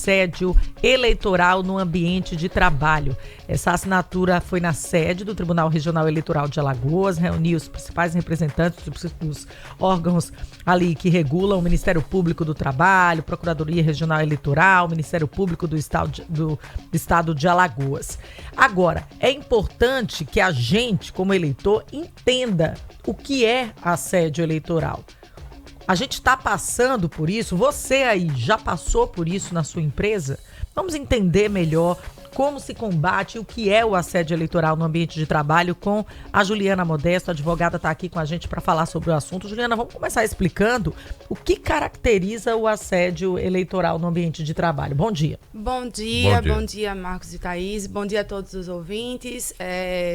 assédio eleitoral no ambiente de trabalho. Essa assinatura foi na sede do Tribunal Regional Eleitoral de Alagoas, reuniu os principais representantes dos órgãos ali que regulam o Ministério Público do Trabalho, Procuradoria Regional Eleitoral, Ministério Público do Estado de Alagoas. Agora, é importante que a gente, como eleitor, entenda o que é assédio eleitoral. A gente está passando por isso, você aí já passou por isso na sua empresa? Vamos entender melhor como se combate o que é o assédio eleitoral no ambiente de trabalho com a Juliana Modesto, a advogada está aqui com a gente para falar sobre o assunto. Juliana, vamos começar explicando o que caracteriza o assédio eleitoral no ambiente de trabalho. Bom dia. Bom dia, Marcos e Thaís. Bom dia a todos os ouvintes.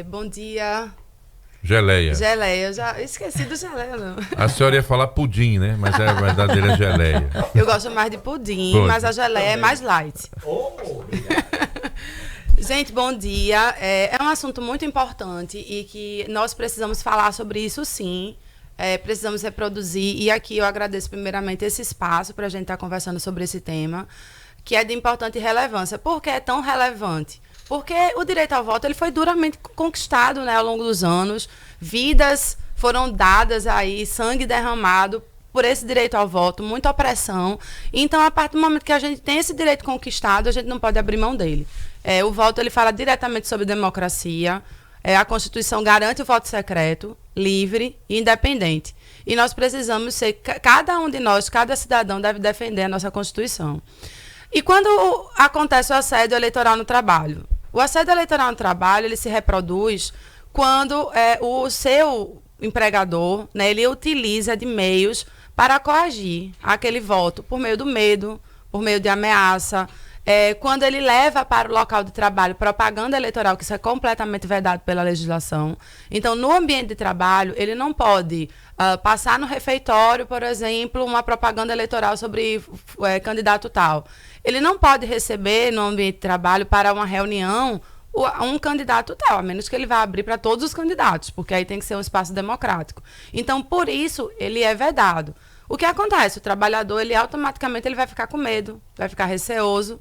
Bom dia... Geleia, eu já esqueci do geleia, não. A senhora ia falar pudim, né? Mas a verdadeira geleia. Eu gosto mais de pudim, mas a geleia é mais light. Gente, bom dia. É um assunto muito importante e que nós precisamos falar sobre isso, sim. Precisamos reproduzir. E aqui eu agradeço primeiramente esse espaço para a gente estar conversando sobre esse tema, que é de importante relevância. Por que é tão relevante? Porque o direito ao voto ele foi duramente conquistado, né, ao longo dos anos. Vidas foram dadas aí, sangue derramado por esse direito ao voto, muita opressão. Então, a partir do momento que a gente tem esse direito conquistado, a gente não pode abrir mão dele. O voto ele fala diretamente sobre democracia. A Constituição garante o voto secreto, livre e independente. E nós precisamos ser, cada um de nós, cada cidadão deve defender a nossa Constituição. E quando acontece o assédio eleitoral no trabalho? O assédio eleitoral no trabalho, ele se reproduz quando o seu empregador, né, ele utiliza de meios para coagir aquele voto por meio do medo, por meio de ameaça, quando ele leva para o local de trabalho propaganda eleitoral, que isso é completamente vedado pela legislação. Então, no ambiente de trabalho, ele não pode passar no refeitório, por exemplo, uma propaganda eleitoral sobre candidato tal. Ele não pode receber no ambiente de trabalho para uma reunião um candidato tal, a menos que ele vá abrir para todos os candidatos, porque aí tem que ser um espaço democrático. Então, por isso, ele é vedado. O que acontece? O trabalhador, ele automaticamente ele vai ficar com medo, vai ficar receoso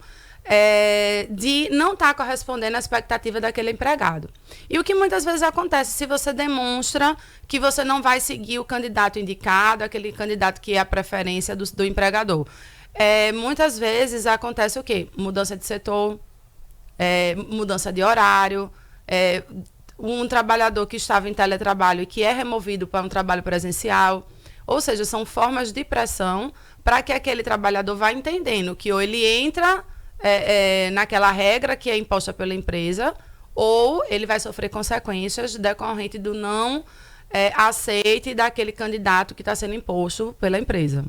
de não estar correspondendo à expectativa daquele empregado. E o que muitas vezes acontece, se você demonstra que você não vai seguir o candidato indicado, aquele candidato que é a preferência do empregador. Muitas vezes acontece o quê? Mudança de setor, mudança de horário, um trabalhador que estava em teletrabalho e que é removido para um trabalho presencial. Ou seja, são formas de pressão para que aquele trabalhador vá entendendo que ou ele entra naquela regra que é imposta pela empresa, ou ele vai sofrer consequências decorrente do não aceite daquele candidato que está sendo imposto pela empresa.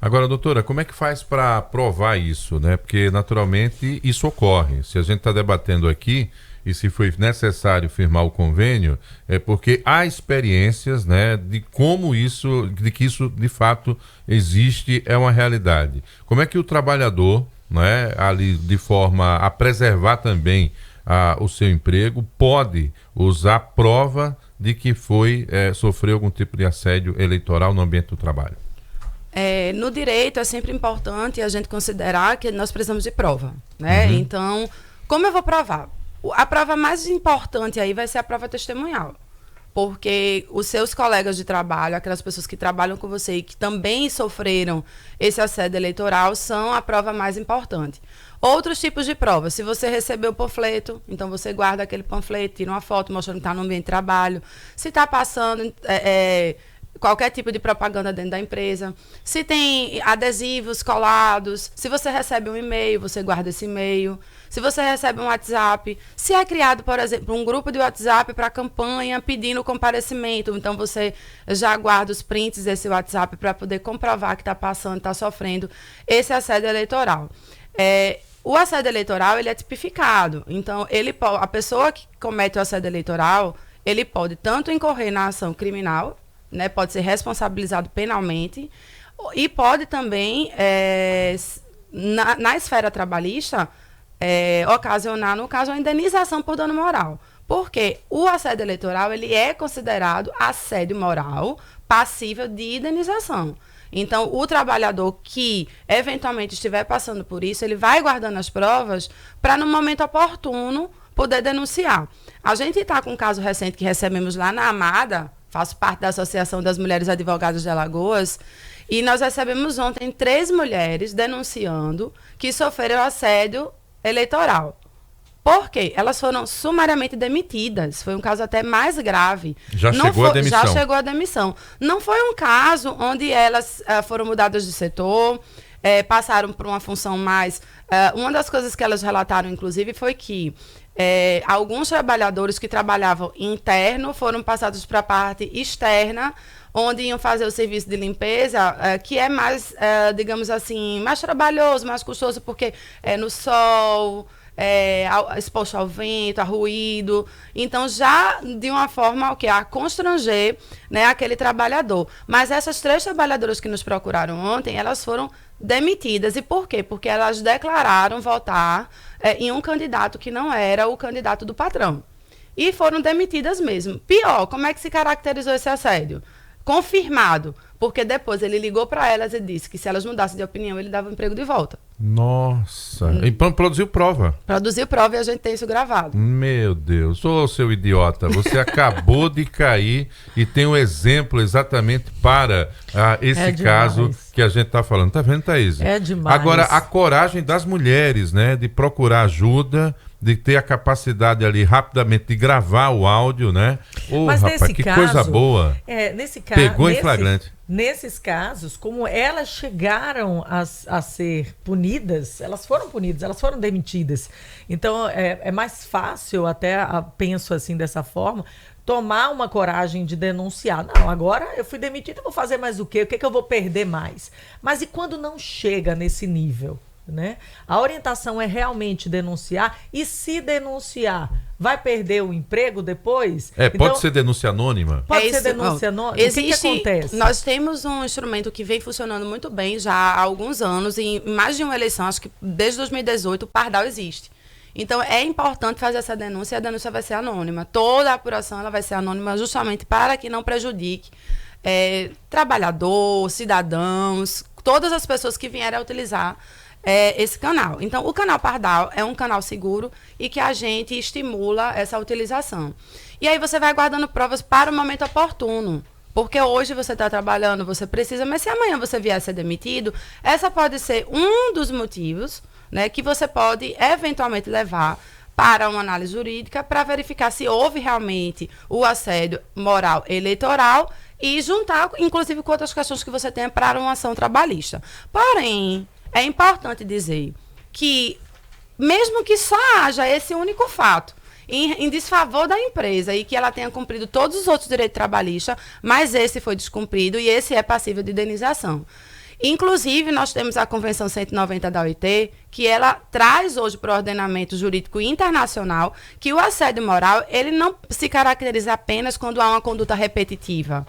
Agora, doutora, como é que faz para provar isso, né? Porque, naturalmente, isso ocorre. Se a gente está debatendo aqui e se foi necessário firmar o convênio, é porque há experiências, né, de como isso, de que isso, de fato, existe, é uma realidade. Como é que o trabalhador, né, ali, de forma a preservar também o seu emprego, pode usar prova de que sofreu algum tipo de assédio eleitoral no ambiente do trabalho? No direito é sempre importante a gente considerar que nós precisamos de prova, né? Uhum. Então, como eu vou provar? A prova mais importante aí vai ser a prova testemunhal, porque os seus colegas de trabalho, aquelas pessoas que trabalham com você e que também sofreram esse assédio eleitoral, são a prova mais importante. Outros tipos de provas, se você recebeu o panfleto, então você guarda aquele panfleto, tira uma foto mostrando que está no ambiente de trabalho. Se está passando qualquer tipo de propaganda dentro da empresa, se tem adesivos colados, se você recebe um e-mail, você guarda esse e-mail, se você recebe um WhatsApp, se é criado, por exemplo, um grupo de WhatsApp para campanha pedindo comparecimento, então você já guarda os prints desse WhatsApp para poder comprovar que está passando, está sofrendo esse assédio eleitoral. O assédio eleitoral, ele é tipificado, então a pessoa que comete o assédio eleitoral, ele pode tanto incorrer na ação criminal, né, pode ser responsabilizado penalmente, e pode também, na esfera trabalhista, ocasionar, no caso, a indenização por dano moral. Porque o assédio eleitoral ele é considerado assédio moral passível de indenização. Então, o trabalhador que eventualmente estiver passando por isso, ele vai guardando as provas para, no momento oportuno, poder denunciar. A gente está com um caso recente que recebemos lá na Amada, faço parte da Associação das Mulheres Advogadas de Alagoas, e nós recebemos ontem 3 mulheres denunciando que sofreram assédio eleitoral. Por quê? Elas foram sumariamente demitidas. Foi um caso até mais grave. Já chegou a demissão. Já chegou a demissão. Não foi um caso onde elas foram mudadas de setor, passaram por uma função mais... uma das coisas que elas relataram, inclusive, foi que alguns trabalhadores que trabalhavam interno foram passados para a parte externa, onde iam fazer o serviço de limpeza, que é mais, digamos assim, mais trabalhoso, mais custoso, porque é no sol... exposto ao vento, a ruído, então já de uma forma a constranger, né, aquele trabalhador. Mas essas 3 trabalhadoras que nos procuraram ontem, elas foram demitidas. E por quê? Porque elas declararam votar em um candidato que não era o candidato do patrão. E foram demitidas mesmo. Pior, como é que se caracterizou esse assédio? Confirmado, porque depois ele ligou para elas e disse que se elas mudassem de opinião, ele dava o emprego de volta. Nossa. E produziu prova. Produziu prova e a gente tem isso gravado. Meu Deus. Ô, seu idiota, você acabou de cair e tem um exemplo exatamente para esse caso que a gente está falando. Tá vendo, Thaís? É demais. Agora, a coragem das mulheres, né, de procurar ajuda, de ter a capacidade ali rapidamente de gravar o áudio, né? Mas rapaz, nesse que caso, coisa boa. Nesse caso, pegou em flagrante. Nesses casos, como elas chegaram a ser punidas, elas foram punidas, elas foram demitidas. Então, é mais fácil, até penso assim dessa forma, tomar uma coragem de denunciar. Não, agora eu fui demitida, vou fazer mais o quê? O que é que eu vou perder mais? Mas e quando não chega nesse nível? Né? A orientação é realmente denunciar, e se denunciar, vai perder o emprego depois? Pode ser denúncia anônima? Pode ser denúncia anônima? O que acontece? Nós temos um instrumento que vem funcionando muito bem já há alguns anos, em mais de uma eleição, acho que desde 2018 o Pardal existe. Então é importante fazer essa denúncia, e a denúncia vai ser anônima. Toda a apuração ela vai ser anônima justamente para que não prejudique trabalhador, cidadãos, todas as pessoas que vierem a utilizar esse canal. Então, o canal Pardal é um canal seguro e que a gente estimula essa utilização. E aí você vai guardando provas para o momento oportuno. Porque hoje você está trabalhando, você precisa, mas se amanhã você vier a ser demitido, essa pode ser um dos motivos, né, que você pode eventualmente levar para uma análise jurídica para verificar se houve realmente o assédio moral eleitoral e juntar, inclusive, com outras questões que você tenha para uma ação trabalhista. Porém, é importante dizer que, mesmo que só haja esse único fato em desfavor da empresa e que ela tenha cumprido todos os outros direitos trabalhistas, mas esse foi descumprido e esse é passível de indenização. Inclusive, nós temos a Convenção 190 da OIT, que ela traz hoje para o ordenamento jurídico internacional que o assédio moral ele não se caracteriza apenas quando há uma conduta repetitiva.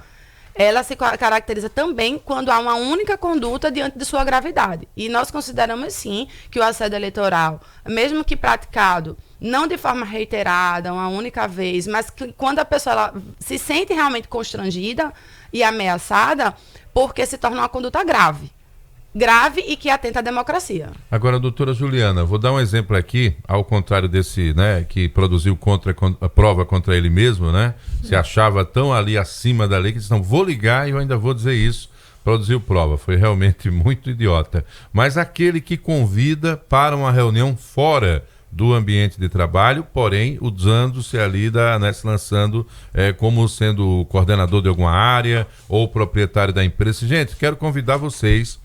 Ela se caracteriza também quando há uma única conduta diante de sua gravidade. E nós consideramos, sim, que o assédio eleitoral, mesmo que praticado não de forma reiterada, uma única vez, mas que quando a pessoa ela se sente realmente constrangida e ameaçada, porque se torna uma conduta grave. Grave e que atenta à democracia. Agora, doutora Juliana, vou dar um exemplo aqui, ao contrário desse, né, que produziu a prova contra ele mesmo, né? Se achava tão ali acima da lei que disse, não, vou ligar e eu ainda vou dizer isso. Produziu prova, foi realmente muito idiota. Mas aquele que convida para uma reunião fora do ambiente de trabalho, porém, usando-se ali, se lançando como sendo coordenador de alguma área ou proprietário da empresa. Gente, quero convidar vocês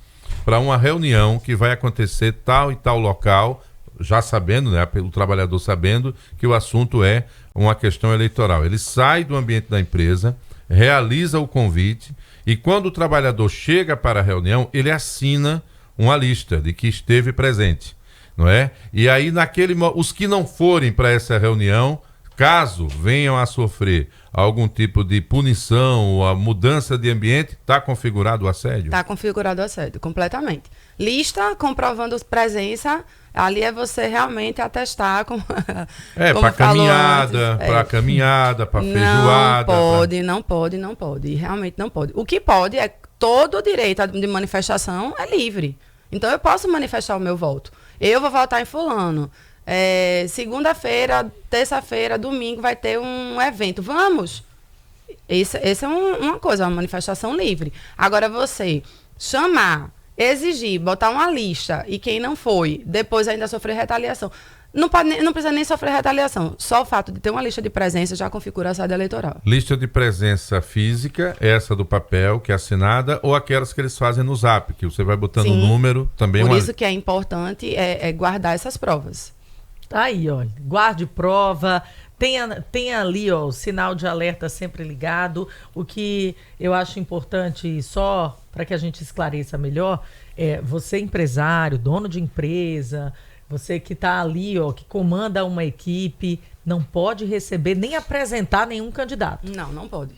para uma reunião que vai acontecer tal e tal local, já sabendo, né, o trabalhador sabendo que o assunto é uma questão eleitoral. Ele sai do ambiente da empresa, realiza o convite e quando o trabalhador chega para a reunião, ele assina uma lista de que esteve presente, não é? E aí, os que não forem para essa reunião, caso venham a sofrer algum tipo de punição ou a mudança de ambiente, está configurado o assédio? Está configurado o assédio, completamente. Lista comprovando presença, ali é você realmente atestar como para caminhada, para feijoada. Não pode, e realmente não pode. O que pode é todo o direito de manifestação é livre. Então, eu posso manifestar o meu voto. Eu vou votar em fulano. Segunda-feira, terça-feira, domingo vai ter um evento. Vamos! Esse é uma coisa, uma manifestação livre. Agora, você chamar, exigir, botar uma lista e quem não foi, depois ainda sofrer retaliação. Não precisa nem sofrer retaliação. Só o fato de ter uma lista de presença já configura a sede eleitoral. Lista de presença física, essa do papel, que é assinada, ou aquelas que eles fazem no Zap, que você vai botando o número também. Por isso que é importante guardar essas provas. Tá aí, olha. Guarde prova. Tem ali, ó, o sinal de alerta sempre ligado. O que eu acho importante, só para que a gente esclareça melhor, você empresário, dono de empresa, você que está ali, ó, que comanda uma equipe, não pode receber nem apresentar nenhum candidato. Não pode.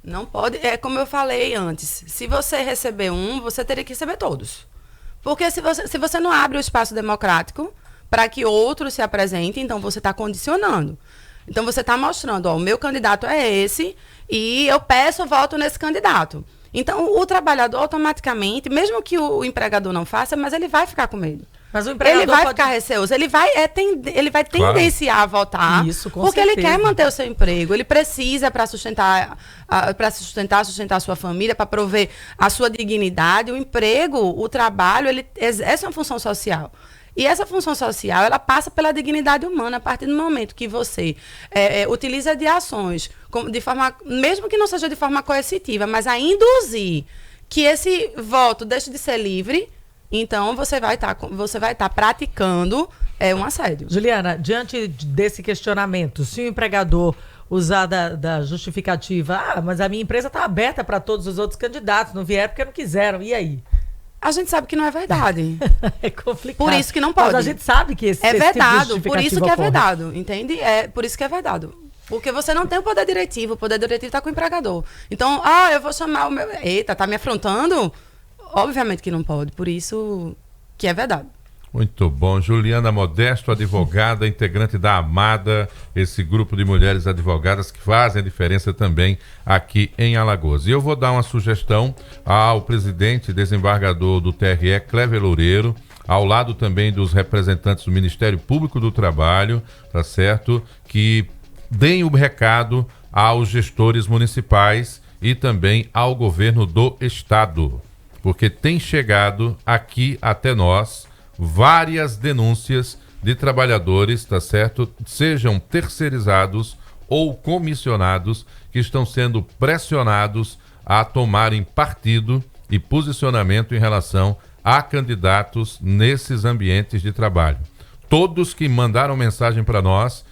Não pode. É como eu falei antes. Se você receber você teria que receber todos. Porque se você não abre o espaço democrático para que outros se apresentem, então você está condicionando. Então você está mostrando, ó, o meu candidato é esse e eu peço voto nesse candidato. Então o trabalhador automaticamente, mesmo que o empregador não faça, mas ele vai ficar com medo. Mas o empregador ele vai ficar receoso, ele vai tendenciar a votar, isso, com porque certeza. ele quer manter o seu emprego, ele precisa para sustentar a sua família, para prover a sua dignidade. O emprego, o trabalho, ele exerce uma função social. E essa função social, ela passa pela dignidade humana a partir do momento que você utiliza de ações, de forma, mesmo que não seja de forma coercitiva, mas a induzir que esse voto deixe de ser livre. Então, você vai estar praticando um assédio. Juliana, diante desse questionamento, se o empregador usar da justificativa, mas a minha empresa está aberta para todos os outros candidatos, não vieram porque não quiseram, e aí? A gente sabe que não é verdade. É complicado. Por isso que não pode. Mas a gente sabe que esse vedado, tipo de por isso que ocorre. é vedado, entende? Por isso que é vedado. Porque você não tem o poder diretivo está com o empregador. Então, eu vou chamar o meu... Eita, tá me afrontando? Obviamente que não pode, por isso que é vedado. Muito bom. Juliana Modesto, advogada, integrante da Amada, esse grupo de mulheres advogadas que fazem a diferença também aqui em Alagoas. E eu vou dar uma sugestão ao presidente desembargador do TRE, Cléver Loureiro, ao lado também dos representantes do Ministério Público do Trabalho, tá certo? Que deem o recado aos gestores municipais e também ao governo do estado, porque tem chegado aqui até nós várias denúncias de trabalhadores, tá certo? Sejam terceirizados ou comissionados, que estão sendo pressionados a tomarem partido e posicionamento em relação a candidatos nesses ambientes de trabalho. Todos que mandaram mensagem para nós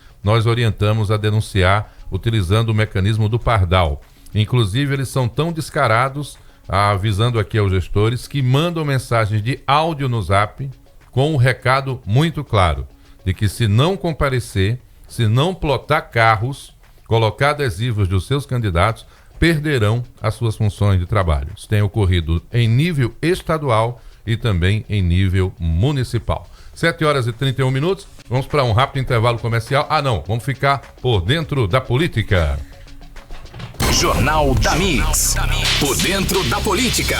orientamos a denunciar utilizando o mecanismo do Pardal. Inclusive, eles são tão descarados, avisando aqui aos gestores, que mandam mensagens de áudio no Zap com um recado muito claro, de que se não comparecer, se não plotar carros, colocar adesivos dos seus candidatos, perderão as suas funções de trabalho. Isso tem ocorrido em nível estadual e também em nível municipal. 7h31, vamos para um rápido intervalo comercial. Vamos ficar por dentro da política. Jornal da Mix. Por dentro da política.